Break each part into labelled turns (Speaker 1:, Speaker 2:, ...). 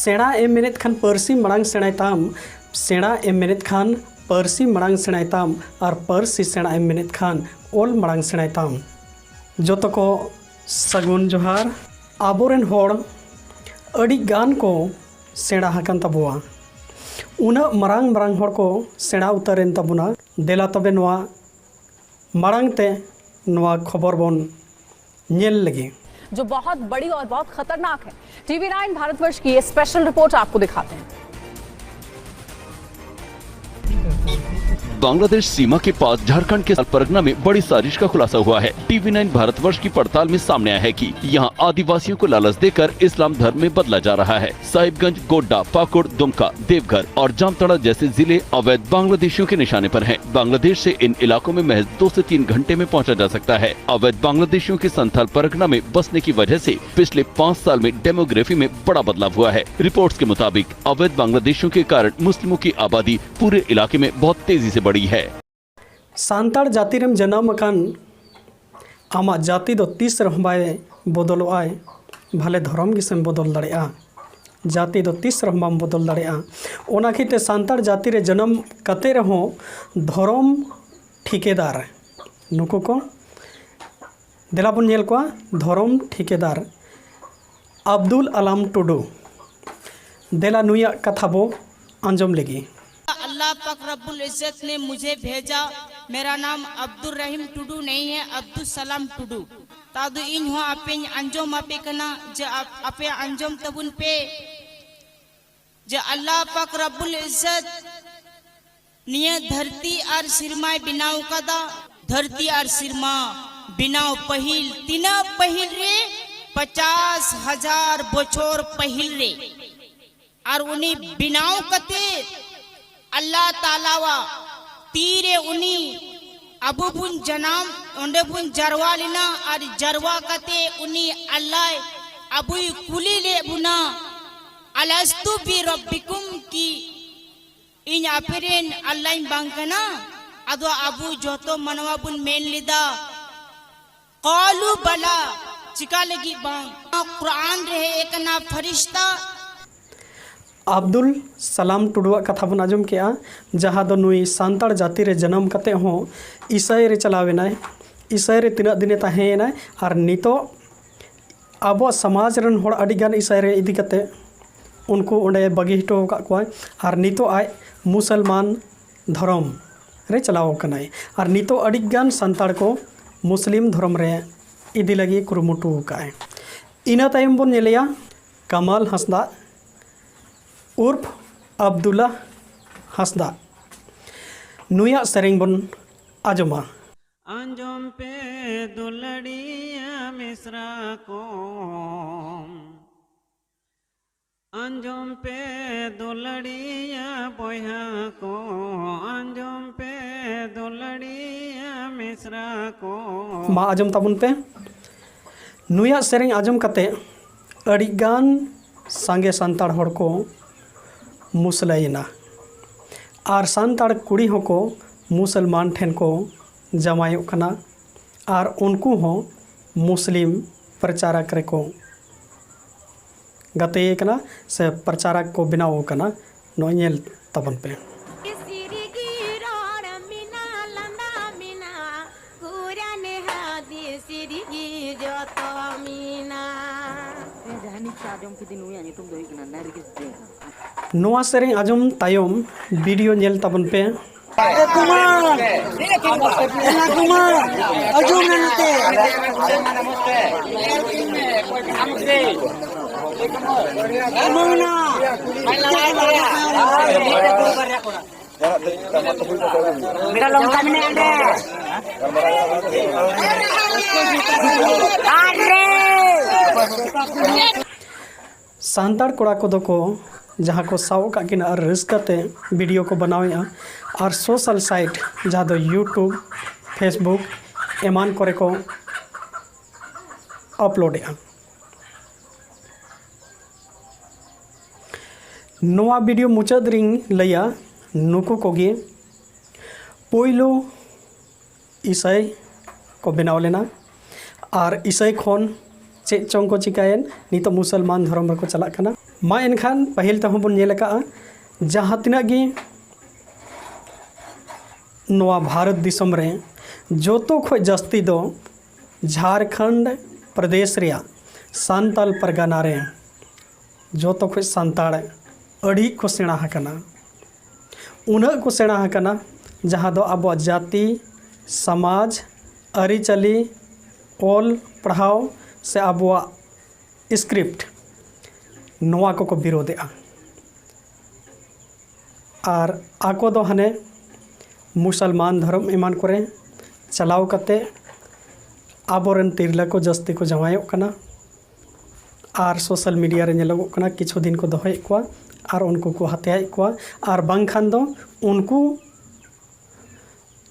Speaker 1: सेणा M मेनेद Khan Parsi मांग सेणाय ताम, सेणा M मेनेद Khan Parsi मांग सेणाय ताम और पारसी सेणा एम मेनेद खान ओल मांग सेणाय ताम। जोतो को सगुन जोहार। आबोरेन होड़ अड़ी गान को सेणा हाकन तबुआ, उना मरांग मरांग होड़ को सेणा उतारेन तबुना। देला तबे नोआ मांग ते नोआ खबर बोन नेल लगे
Speaker 2: जो बहुत बड़ी और बहुत खतरनाक है। TV9 भारतवर्ष की ये स्पेशल रिपोर्ट आपको दिखाते हैं।
Speaker 3: बांग्लादेश सीमा के पास झारखंड के परगना में बड़ी साजिश का खुलासा हुआ है। TV9 भारतवर्ष की पड़ताल में सामने आया है कि यहां आदिवासियों को लालच देकर इस्लाम धर्म में बदला जा रहा है। साहिबगंज, गोड्डा, पाकुड़, दुमका, देवघर और जामताड़ा जैसे जिले अवैध बांग्लादेशियों के निशाने पर हैं। बांग्लादेश से इन इलाकों में महज 2 से 3 घंटे में पहुंचा जा सकता है। अवैध बांग्लादेशियों के संथाल परगना में बसने की वजह से पिछले 5 साल में डेमोग्राफी में बड़ा बदलाव हुआ है। रिपोर्ट्स के मुताबिक अवैध बांग्लादेशियों के कारण मुस्लिमों की आबादी पूरे इलाके में बहुत तेजी से बढ़ी है।
Speaker 1: सांताड़ जाति रेम जन्म अकान आमा जाति दो तीस रह बाय बदलोआय भाले धर्म गिसेम बदल दाड़ेआ, जाति दो तीस रह बाम बदल दाड़ेआ। ओना खिते सांताड़ जाति रे जन्म कते रहो धर्म ठिकेदार नुकु को देला बन नेल को धर्म ठिकेदार अब्दुल आलम टुडू देला नुया कथा बो अंजम लेगी।
Speaker 4: अल्लाह पाक रब्बुल इज्जत ने मुझे भेजा। मेरा नाम अब्दुल रहीम टुडू नहीं है, अब्दुल सलाम टुडू। तादु इन हो आपे अंजम आपे कना जे आपे अंजम तबुन पे जे अल्लाह पाक रब्बुल इज्जत निये धरती और सिरमा बिनाव कदा। धरती और सिरमा बिनाव पहिल तीना पहिल रे 50,000 बछोर पहिल रे और उन्हीं बिनाव कते अल्लाह तालावा तीरे उनी अबू बुन जनाम उन्हें बुन जरवा लेना और जरवा कते उनी अल्लाह अबू कुली ले बुना अलस्तु बि रब्बिकुम की इन आपेरेन अल्लाह बांकना अदो अबू जोतो मनवा बुन मेन लिदा कालू बला चिका लगी बांग कुरान रहे एक ना फरिश्ता
Speaker 1: अब्दुल सलाम टुडुआ कथा बन आजम के जहाँ दो नुई सांताड़ जाति रे जन्म कते हो ईसाई रे चलावेना ईसाई रे तीना दिने तहेना और नितो अब समाज रन होड़ अडिगान ईसाई रे इदी कते उनको उन्हें बगी हिटो का कोई और नितो आय मुसलमान धर्म रे चलाओ कनाय और नितो अडिगान सांताड़ को मुस्लिम धर्म रे इदी लगी कुरुमुटु का इना तायम बन नेलिया कमाल हंसदा उर्फ अब्दुल्ला हंसदा नुया सेरेंग बन आजमा।
Speaker 5: अंजम पे दुलड़िया मिश्रा को अंजम पे दुलड़िया बोया को अंजम पे दुलड़िया मिश्रा को
Speaker 1: मा आजम ताबुन पे नुया सेरेंग आजम कते अड़िगान सांगे सांताड़ होड़ को मुसलाइना और सांताड़ कुड़ी होको मुसलमान ठेन को जमायो कना और उनको हो मुस्लिम प्रचारक रे को गते कना से प्रचारक को बिनाओ कना नोएल तबन पे नोआ सेरेंग आजम तायम वीडियो नेल तबन पे सांताड़ कोड़ा को को जहाँ को साव का किन और रस्कते वीडियो को बनावे और सोशल साइट जहाँ दो यूट्यूब फेसबुक एमान करे को अपलोड नोआ वीडियो मुचाद रिंग लैया नुकु कोगे पोइलो ईसाई को बनाव लेना और ईसाई खन चे चों को चिकायन नितो मुसलमान धर्म को चला कना मा एनखान पहिल तेहों बन नेल का जहाँ तिना गी नवा भारत दिसम रे जोतो खो जस्ती दो झारखंड प्रदेश रिया सांताल परगना रे जोतो खो सांताड़ अड़ी को सेणा हकना उन्ह को सेणा हकना जहाँ दो अब जाति समाज अरिचली ऑल पढ़ाओ से अब स्क्रिप्ट नवा को विरोधेगा और आको दो हने मुसलमान धर्म ईमान करे चलाव कते आबोरेन तिरला को जस्ती को जमायोग कना और सोशल मीडिया रे नेलोगोग कना किछु दिन को दोहयेद कोवा और उनको को हत्यायेद कोवा और बांखान दो उनको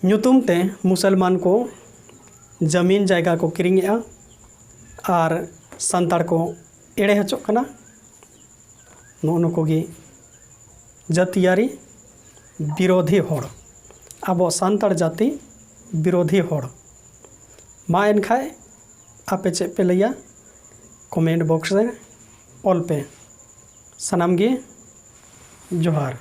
Speaker 1: ᱧᱩᱛᱩᱢ ते मुसलमान को जमीन जायगा को किरिंगेआ और सांताड़ को एड़े हचोग कना नुको गी जातियारी विरोधी होड़ अब सांताड़ जाति विरोधी होड़ मा एनखाय आपे चेक पे लैया कमेंट बॉक्स रे ऑल पे सनाम गे जोहार।